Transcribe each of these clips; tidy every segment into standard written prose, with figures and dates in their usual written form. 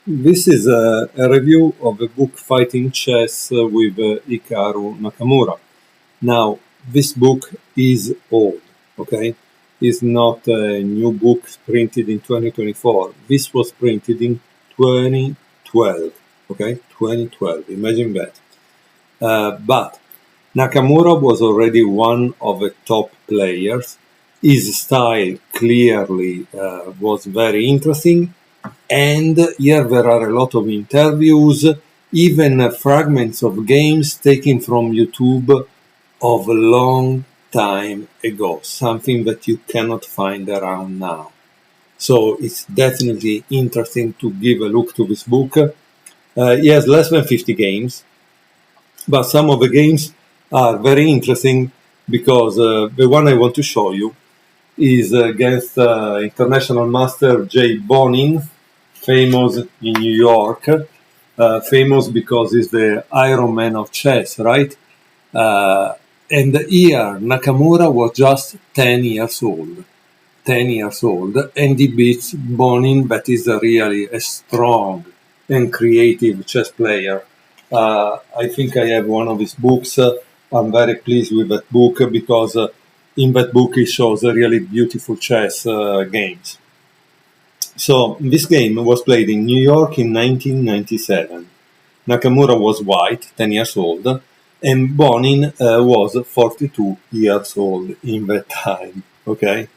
This is a review of the book Fighting Chess with Hikaru Nakamura. Now, this book is old, okay? It's not a new book printed in 2024. This was printed in 2012, okay? 2012, imagine that. But Nakamura was already one of the top players. His style clearly was very interesting. And here there are a lot of interviews, even fragments of games taken from YouTube of a long time ago, something that you cannot find around now. So it's definitely interesting to give a look to this book. He has less than 50 games, but some of the games are very interesting because the one I want to show you is against international master Jay Bonin, famous in New York, famous because he's the Iron Man of chess, right? And here Nakamura was just 10 years old. 10 years old, and he beats Bonin, that is really a strong and creative chess player. I think I have one of his books. I'm very pleased with that book because in that book he shows really beautiful chess games. So this game was played in New York in 1997. Nakamura was white, 10 years old, and Bonin was 42 years old in that time. Okay,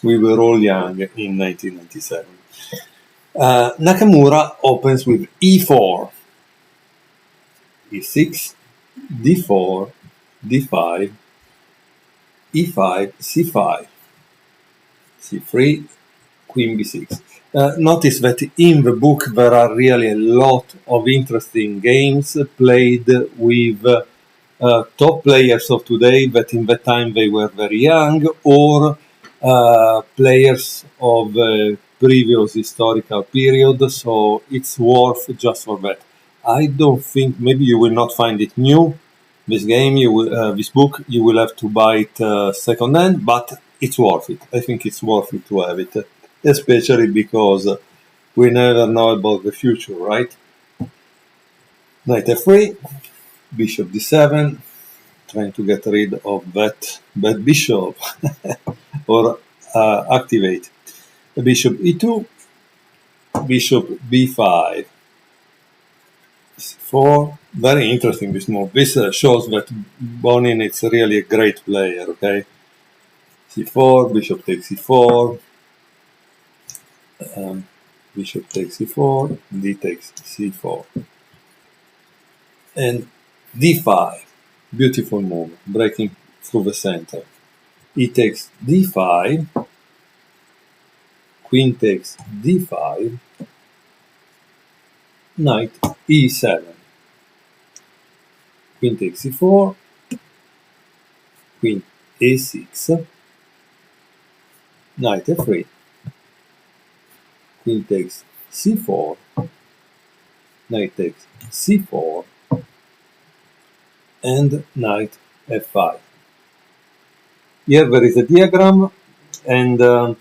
we were all young in 1997. Nakamura opens with e4, e6, d4, d5, e5, c5, c3, queen b6. Notice that in the book there are really a lot of interesting games played with top players of today that in that time they were very young, or players of previous historical period, so it's worth just for that. I don't think, maybe you will not find it new, this game, this book, you will have to buy it second-hand, but it's worth it. I think it's worth it to have it, especially because we never know about the future, right? Knight f3, bishop d7, trying to get rid of that bishop, or activate. Bishop e2, bishop b5, c4. Very interesting this move. This shows that Bonin is really a great player, okay? c4, bishop takes c4, bishop takes c4, d takes c4. And d5, beautiful move, breaking through the center. E takes d5, queen takes d5, knight e7, queen takes c4, queen a6, knight f3, queen takes c4, knight takes c4, and knight f5. Here there is a diagram, and the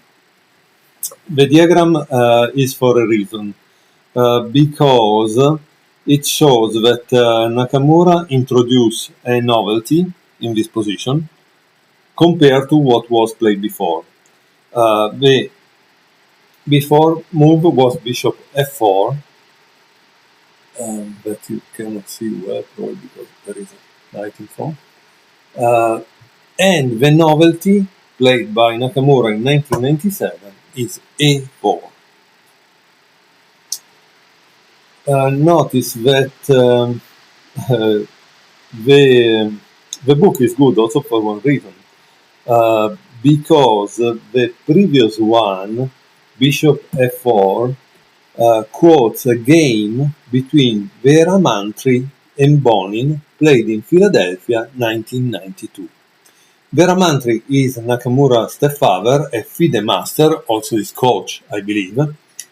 diagram is for a reason, because it shows that Nakamura introduced a novelty in this position compared to what was played before. The before move was bishop f4, that you cannot see well probably because there is a knight in front. And the novelty played by Nakamura in 1997 is a4. Notice that the book is good also for one reason, because the previous one, bishop f4, quotes a game between Vera Mantri and Bonin played in Philadelphia 1992. Vera Mantri is Nakamura's stepfather, a FIDE master, also his coach, I believe,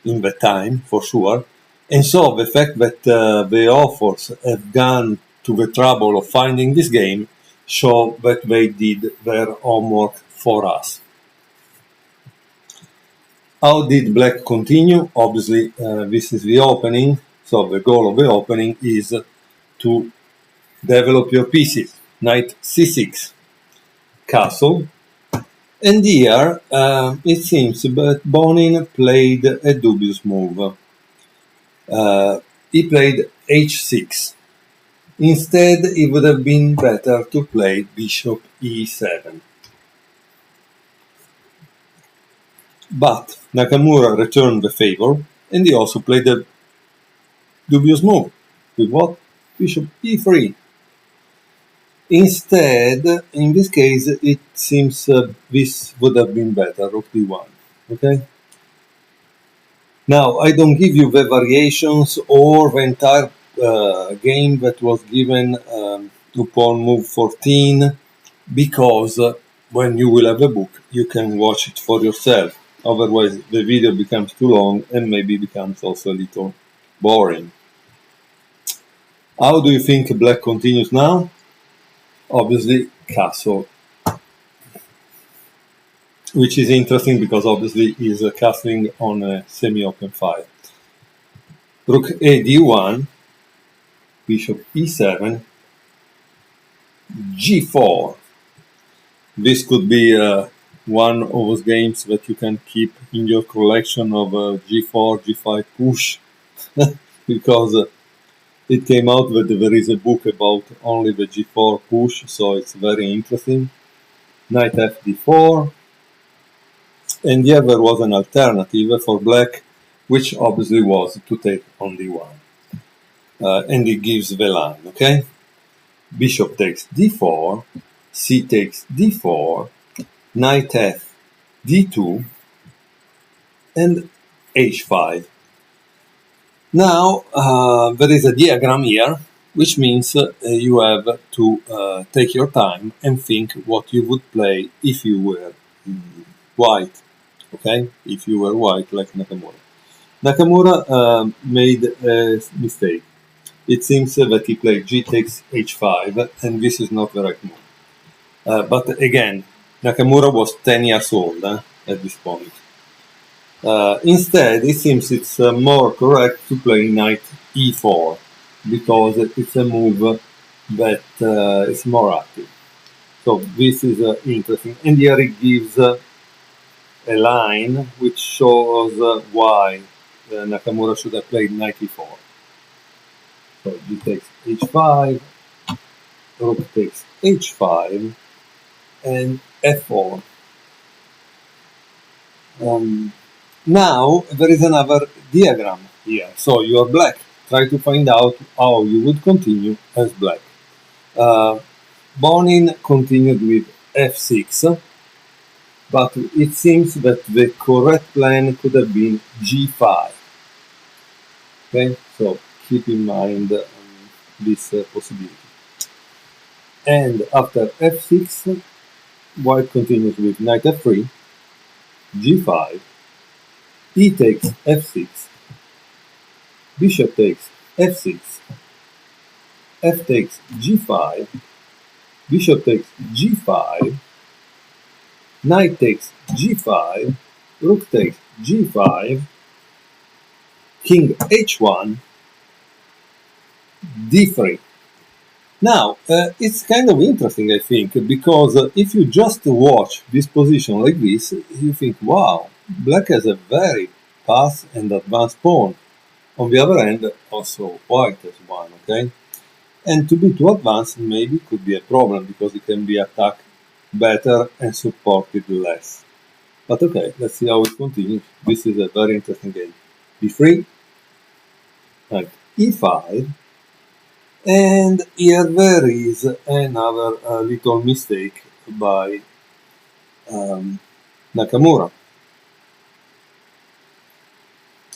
in that time, for sure. And so the fact that the authors have gone to the trouble of finding this game show that they did their homework for us. How did black continue? Obviously, this is the opening. So the goal of the opening is to develop your pieces. Knight c6, castle. And here, it seems that Bonin played a dubious move. He played h6. Instead, it would have been better to play bishop e7. But Nakamura returned the favor, and he also played a dubious move. With what? Bishop e3. Instead, in this case, it seems this would have been better, rook d1. Okay? Now, I don't give you the variations or the entire game that was given upon move 14, because when you will have a book, you can watch it for yourself. Otherwise, the video becomes too long and maybe becomes also a little boring. How do you think black continues now? Obviously, castle. Which is interesting because obviously is castling on a semi-open file. Rook a d1, bishop e7, g4. This could be one of those games that you can keep in your collection of g4, g5 push, because it came out that there is a book about only the g4 push, so it's very interesting. Knight fd4, and here there was an alternative for black, which obviously was to take on d1. And it gives the line, okay? Bishop takes d4, c takes d4, knight f d2, and h5. Now, there is a diagram here, which means you have to take your time and think what you would play if you were white, okay? If you were white like Nakamura. Nakamura made a mistake. It seems that he played g takes h5, and this is not the right move. But again, Nakamura was 10 years old at this point. Instead, it seems it's more correct to play knight e4, because it's a move that is more active. So this is interesting. And here it gives a line which shows why Nakamura should have played knight e4. So g takes h5, rook takes h5, and f4. Now there is another diagram here. So you are black. Try to find out how you would continue as black. Bonin continued with f6, but it seems that the correct plan could have been g5. Okay, so keep in mind this possibility. And after f6, white continues with knight f3, g5, e takes f6, bishop takes f6, f takes g5, bishop takes g5, knight takes g5, rook takes g5, king h1, d3. Now, it's kind of interesting, I think, because if you just watch this position like this, you think, wow, black has a very fast and advanced pawn. On the other hand, also white has one, okay? And to be too advanced maybe could be a problem, because it can be attacked better and supported less. But okay, let's see how it continues. This is a very interesting game. b3, knight e5, and here there is another little mistake by Nakamura,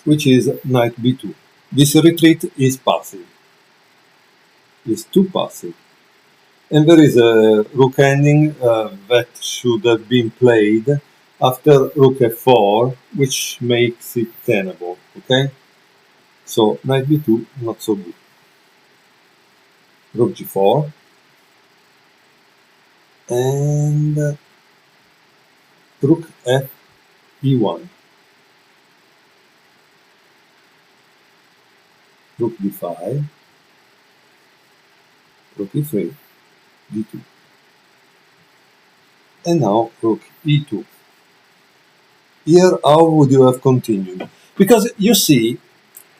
which is knight b2. This retreat is passive, is too passive. And there is a rook ending that should have been played after rook f4, which makes it tenable, okay? So knight b2, not so good. Rook g4, and rook f e1. rook d5, rook e3, d2. And now rook e2. Here, how would you have continued? Because you see,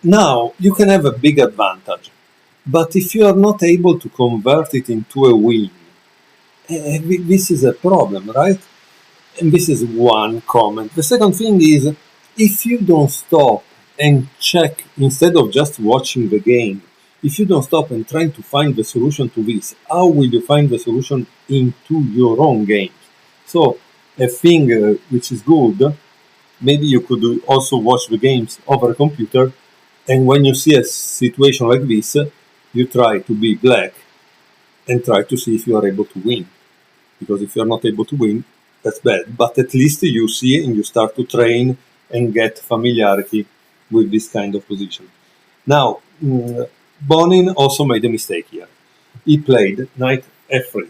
now you can have a big advantage, but if you are not able to convert it into a win, this is a problem, right? And this is one comment. The second thing is, if you don't stop and check, instead of just watching the game, if you don't stop and trying to find the solution to this, how will you find the solution into your own games? So a thing which is good, maybe you could also watch the games over a computer, and when you see a situation like this, you try to be black and try to see if you are able to win. Because if you are not able to win, that's bad. But at least you see and you start to train and get familiarity with this kind of position. Now, Bonin also made a mistake here. He played knight f3.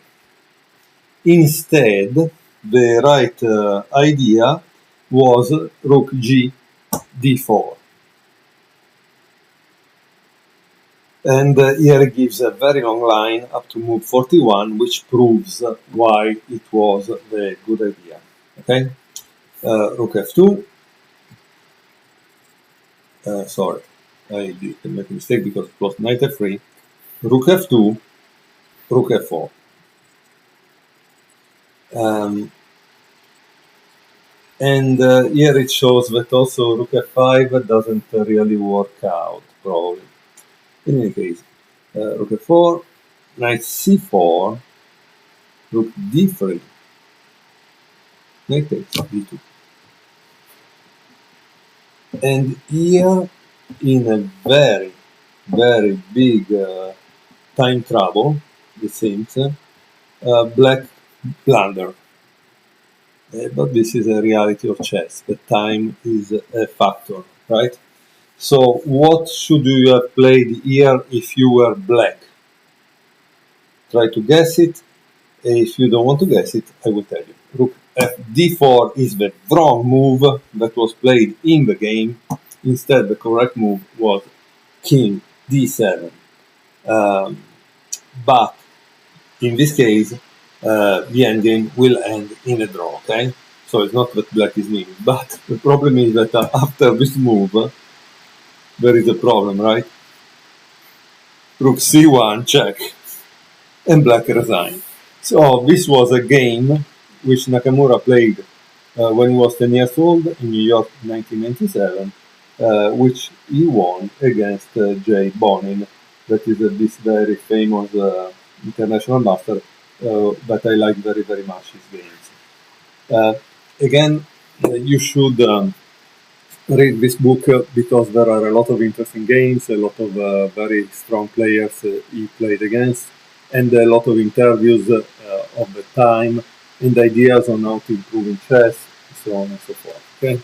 Instead, the right idea was rook g d4. And here it gives a very long line up to move 41, which proves why it was the good idea. Okay, rook f2. Sorry, I did make a mistake because it was knight f3. Rook f2, rook f4. And here it shows that also rook f5 doesn't really work out, probably. In any case, rook f4, knight c4, rook d3, knight takes d2. And here, in a very, very big time trouble, it seems, black blunder. But this is a reality of chess. The time is a factor, right? So what should you have played here if you were black? Try to guess it. If you don't want to guess it, I will tell you. Rook d4 is the wrong move that was played in the game. Instead, the correct move was king d7. But in this case, the endgame will end in a draw, okay? So it's not that black is winning, but the problem is that after this move, there is a problem, right? Rook c1, check, and black resigned. So this was a game which Nakamura played when he was 10 years old in New York in 1997, which he won against Jay Bonin, that is this very famous international master, but I like very, very much his games. Again, you should read this book because there are a lot of interesting games, a lot of very strong players he played against, and a lot of interviews of the time and ideas on how to improve in chess, so on and so forth. Okay.